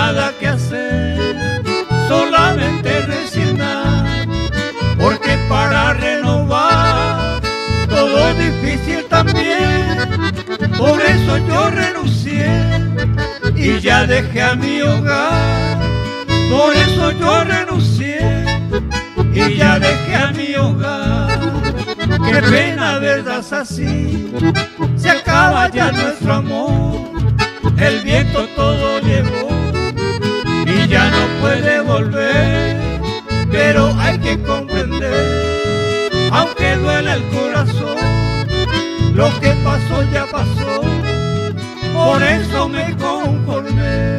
nada que hacer, solamente resignar, porque para renovar todo es difícil también. Por eso yo renuncié y ya dejé a mi hogar. Por eso yo renuncié y ya dejé a mi hogar. Qué pena, verdad es así, se acaba ya nuestro amor. El viento todo llevó y ya no puede volver, pero hay que comprender, aunque duele el corazón, lo que pasó ya pasó, por eso me conformé.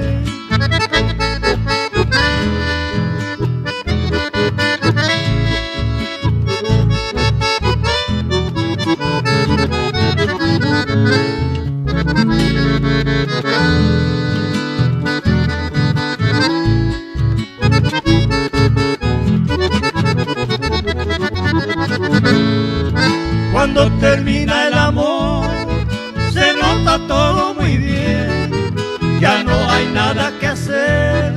Cuando termina el amor, se nota todo muy bien. Ya no hay nada que hacer,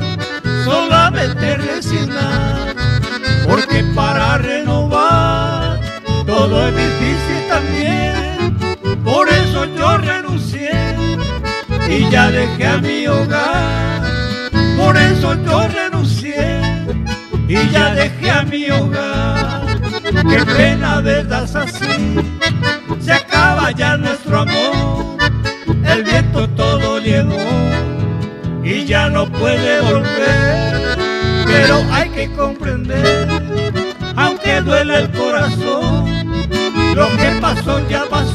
solamente resignar, porque para renovar todo es difícil también. Por eso yo renuncié y ya dejé a mi hogar. Por eso yo renuncié y ya dejé a mi hogar. Qué pena, verdad es así, se acaba ya nuestro amor. El viento todo llevó y ya no puede volver, pero hay que comprender, aunque duele el corazón, lo que pasó ya pasó.